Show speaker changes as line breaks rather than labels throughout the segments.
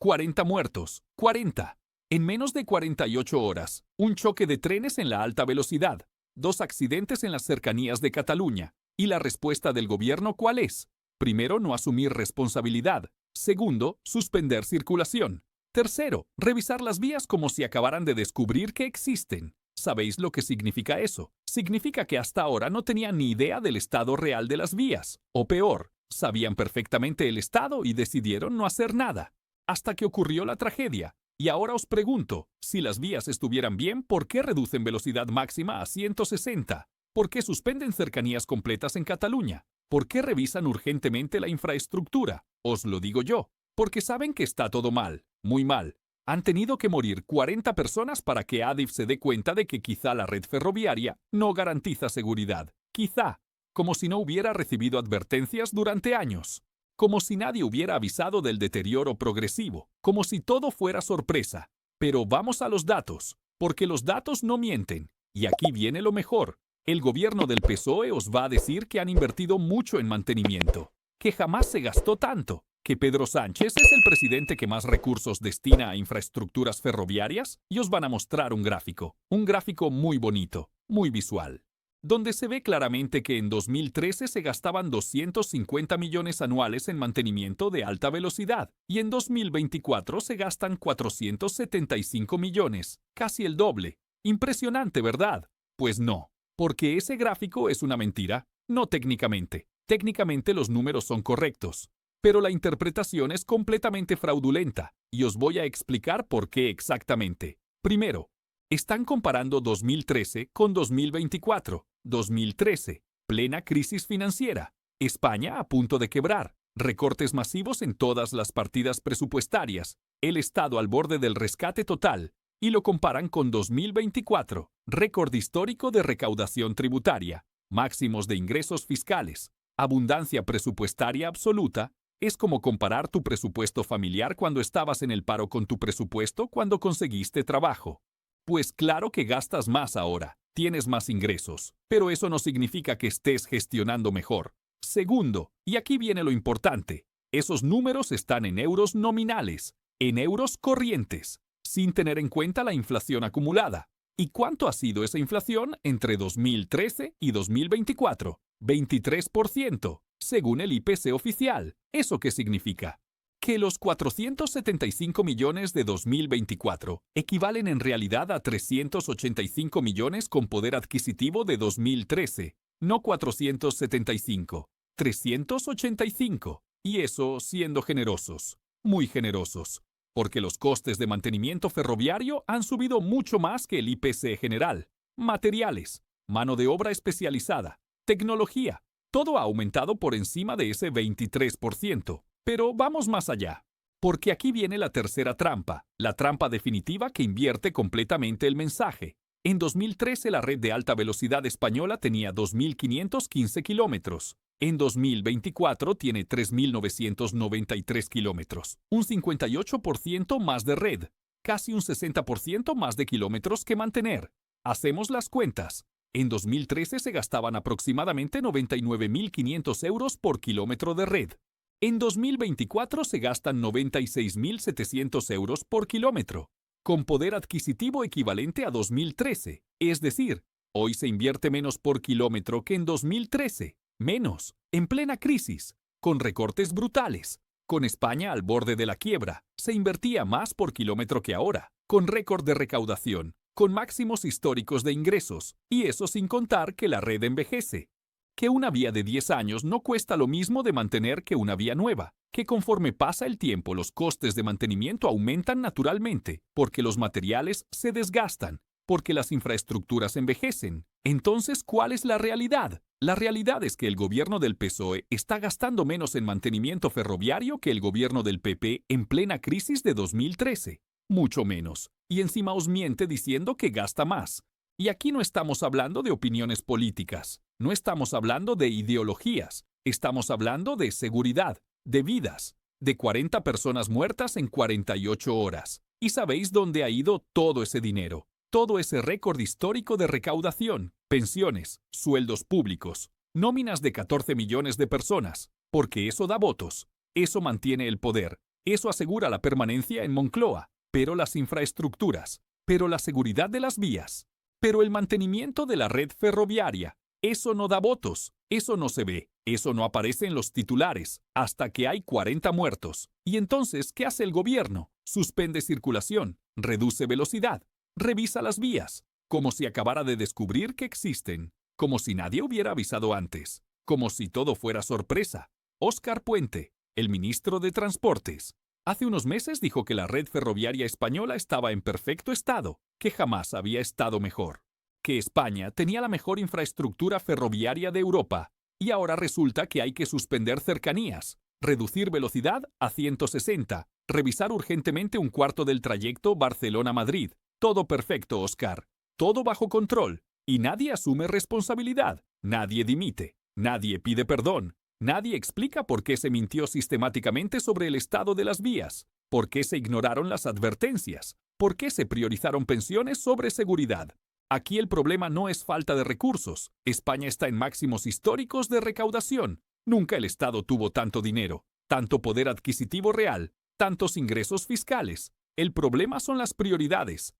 40 muertos. 40. En menos de 48 horas, un choque de trenes en la alta velocidad, 2 accidentes en las cercanías de Cataluña. ¿Y la respuesta del gobierno cuál es? Primero, no asumir responsabilidad. Segundo, suspender circulación. Tercero, revisar las vías como si acabaran de descubrir que existen. ¿Sabéis lo que significa eso? Significa que hasta ahora no tenían ni idea del estado real de las vías. O peor, sabían perfectamente el estado y decidieron no hacer nada. Hasta que ocurrió la tragedia. Y ahora os pregunto, si las vías estuvieran bien, ¿por qué reducen velocidad máxima a 160? ¿Por qué suspenden cercanías completas en Cataluña? ¿Por qué revisan urgentemente la infraestructura? Os lo digo yo, porque saben que está todo mal, muy mal. Han tenido que morir 40 personas para que Adif se dé cuenta de que quizá la red ferroviaria no garantiza seguridad. Quizá, como si no hubiera recibido advertencias durante años. Como si nadie hubiera avisado del deterioro progresivo, como si todo fuera sorpresa. Pero vamos a los datos, porque los datos no mienten. Y aquí viene lo mejor. El gobierno del PSOE os va a decir que han invertido mucho en mantenimiento, que jamás se gastó tanto, que Pedro Sánchez es el presidente que más recursos destina a infraestructuras ferroviarias, y os van a mostrar un gráfico muy bonito, muy visual, donde se ve claramente que en 2013 se gastaban 250 millones anuales en mantenimiento de alta velocidad y en 2024 se gastan 475 millones, casi el doble. Impresionante, ¿verdad? Pues no, porque ese gráfico es una mentira, no técnicamente. Técnicamente los números son correctos, pero la interpretación es completamente fraudulenta y os voy a explicar por qué exactamente. Primero, están comparando 2013 con 2024. 2013, plena crisis financiera. España a punto de quebrar. Recortes masivos en todas las partidas presupuestarias. El Estado al borde del rescate total. Y lo comparan con 2024. Récord histórico de recaudación tributaria. Máximos de ingresos fiscales. Abundancia presupuestaria absoluta. Es como comparar tu presupuesto familiar cuando estabas en el paro con tu presupuesto cuando conseguiste trabajo. Pues claro que gastas más ahora, tienes más ingresos, pero eso no significa que estés gestionando mejor. Segundo, y aquí viene lo importante, esos números están en euros nominales, en euros corrientes, sin tener en cuenta la inflación acumulada. ¿Y cuánto ha sido esa inflación entre 2013 y 2024? 23%, según el IPC oficial. ¿Eso qué significa? Que los 475 millones de 2024 equivalen en realidad a 385 millones con poder adquisitivo de 2013, no 475, 385, y eso siendo generosos, muy generosos, porque los costes de mantenimiento ferroviario han subido mucho más que el IPC general. Materiales, mano de obra especializada, tecnología, todo ha aumentado por encima de ese 23%. Pero vamos más allá, porque aquí viene la tercera trampa, la trampa definitiva que invierte completamente el mensaje. En 2013 la red de alta velocidad española tenía 2.515 kilómetros. En 2024 tiene 3.993 kilómetros, un 58% más de red, casi un 60% más de kilómetros que mantener. Hacemos las cuentas. En 2013 se gastaban aproximadamente 99.500 euros por kilómetro de red. En 2024 se gastan 96.700 euros por kilómetro, con poder adquisitivo equivalente a 2013. Es decir, hoy se invierte menos por kilómetro que en 2013. Menos, en plena crisis, con recortes brutales. Con España al borde de la quiebra, se invertía más por kilómetro que ahora, con récord de recaudación, con máximos históricos de ingresos, y eso sin contar que la red envejece. Que una vía de 10 años no cuesta lo mismo de mantener que una vía nueva, que conforme pasa el tiempo los costes de mantenimiento aumentan naturalmente, porque los materiales se desgastan, porque las infraestructuras envejecen. Entonces, ¿cuál es la realidad? La realidad es que el gobierno del PSOE está gastando menos en mantenimiento ferroviario que el gobierno del PP en plena crisis de 2013. Mucho menos. Y encima os miente diciendo que gasta más. Y aquí no estamos hablando de opiniones políticas, no estamos hablando de ideologías, estamos hablando de seguridad, de vidas, de 40 personas muertas en 48 horas. ¿Y sabéis dónde ha ido todo ese dinero? Todo ese récord histórico de recaudación, pensiones, sueldos públicos, nóminas de 14 millones de personas, porque eso da votos, eso mantiene el poder, Eso asegura la permanencia en Moncloa, pero las infraestructuras, pero la seguridad de las vías, pero el mantenimiento de la red ferroviaria, eso no da votos, eso no se ve, eso no aparece en los titulares, hasta que hay 40 muertos. Y entonces, ¿qué hace el gobierno? Suspende circulación, reduce velocidad, revisa las vías, como si acabara de descubrir que existen, como si nadie hubiera avisado antes, como si todo fuera sorpresa. Óscar Puente, el ministro de Transportes, hace unos meses dijo que la red ferroviaria española estaba en perfecto estado, que jamás había estado mejor, que España tenía la mejor infraestructura ferroviaria de Europa, y ahora resulta que hay que suspender cercanías, reducir velocidad a 160, revisar urgentemente un cuarto del trayecto Barcelona-Madrid. Todo perfecto, Óscar, todo bajo control, y nadie asume responsabilidad, nadie dimite, nadie pide perdón. Nadie explica por qué se mintió sistemáticamente sobre el estado de las vías, por qué se ignoraron las advertencias, por qué se priorizaron pensiones sobre seguridad. Aquí el problema no es falta de recursos. España está en máximos históricos de recaudación. Nunca el Estado tuvo tanto dinero, tanto poder adquisitivo real, tantos ingresos fiscales. El problema son las prioridades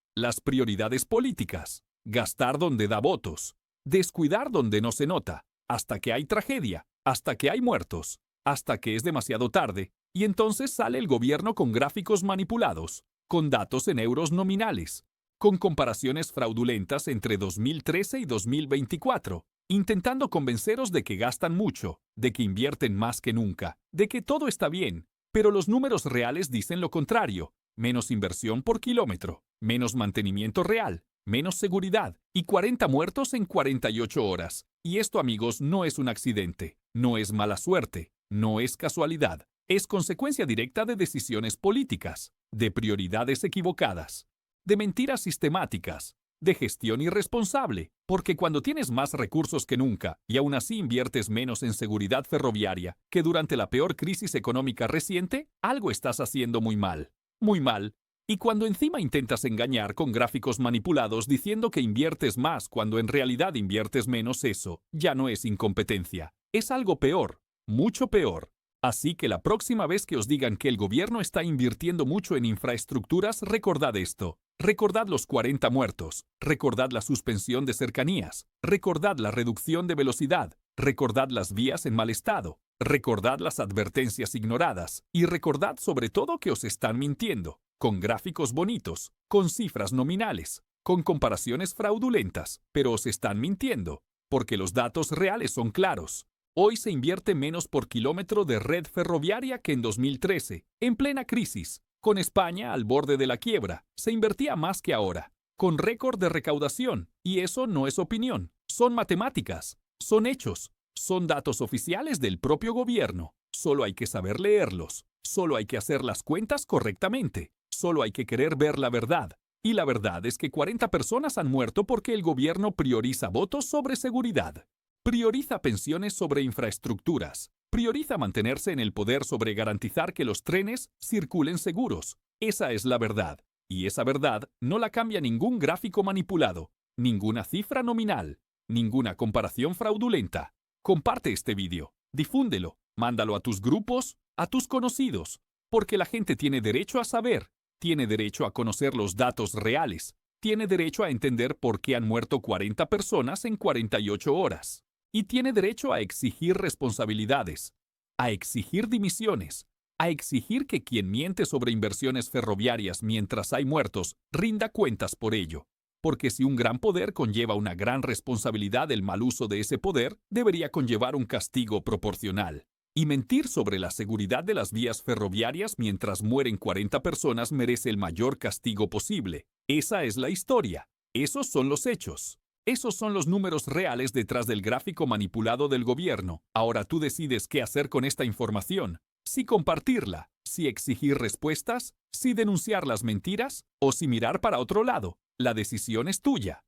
políticas. Gastar donde da votos, descuidar donde no se nota, hasta que hay tragedia, hasta que hay muertos, hasta que es demasiado tarde, y entonces sale el gobierno con gráficos manipulados, con datos en euros nominales, con comparaciones fraudulentas entre 2013 y 2024, intentando convenceros de que gastan mucho, de que invierten más que nunca, de que todo está bien, pero los números reales dicen lo contrario: menos inversión por kilómetro, menos mantenimiento real, menos seguridad y 40 muertos en 48 horas. Y esto, amigos, no es un accidente, no es mala suerte, no es casualidad, es consecuencia directa de decisiones políticas, de prioridades equivocadas, de mentiras sistemáticas, de gestión irresponsable, porque cuando tienes más recursos que nunca y aún así inviertes menos en seguridad ferroviaria que durante la peor crisis económica reciente, algo estás haciendo muy mal, muy mal. Y cuando encima intentas engañar con gráficos manipulados diciendo que inviertes más cuando en realidad inviertes menos, eso ya no es incompetencia, es algo peor, mucho peor. Así que la próxima vez que os digan que el gobierno está invirtiendo mucho en infraestructuras, recordad esto. Recordad los 40 muertos, recordad la suspensión de cercanías, recordad la reducción de velocidad, recordad las vías en mal estado, recordad las advertencias ignoradas y recordad sobre todo que os están mintiendo, con gráficos bonitos, con cifras nominales, con comparaciones fraudulentas, pero os están mintiendo, porque los datos reales son claros. Hoy se invierte menos por kilómetro de red ferroviaria que en 2013, en plena crisis. Con España al borde de la quiebra, se invertía más que ahora, con récord de recaudación, y eso no es opinión, son matemáticas, son hechos, son datos oficiales del propio gobierno. Solo hay que saber leerlos, solo hay que hacer las cuentas correctamente, solo hay que querer ver la verdad. Y la verdad es que 40 personas han muerto porque el gobierno prioriza votos sobre seguridad, prioriza pensiones sobre infraestructuras, prioriza mantenerse en el poder sobre garantizar que los trenes circulen seguros. Esa es la verdad. Y esa verdad no la cambia ningún gráfico manipulado, ninguna cifra nominal, ninguna comparación fraudulenta. Comparte este vídeo, difúndelo, mándalo a tus grupos, a tus conocidos, porque la gente tiene derecho a saber, tiene derecho a conocer los datos reales, tiene derecho a entender por qué han muerto 40 personas en 48 horas. Y tiene derecho a exigir responsabilidades, a exigir dimisiones, a exigir que quien miente sobre inversiones ferroviarias mientras hay muertos rinda cuentas por ello. Porque si un gran poder conlleva una gran responsabilidad, el mal uso de ese poder debería conllevar un castigo proporcional. Y mentir sobre la seguridad de las vías ferroviarias mientras mueren 40 personas merece el mayor castigo posible. Esa es la historia. Esos son los hechos. Esos son los números reales detrás del gráfico manipulado del gobierno. Ahora tú decides qué hacer con esta información. Si compartirla, si exigir respuestas, si denunciar las mentiras o si mirar para otro lado. La decisión es tuya.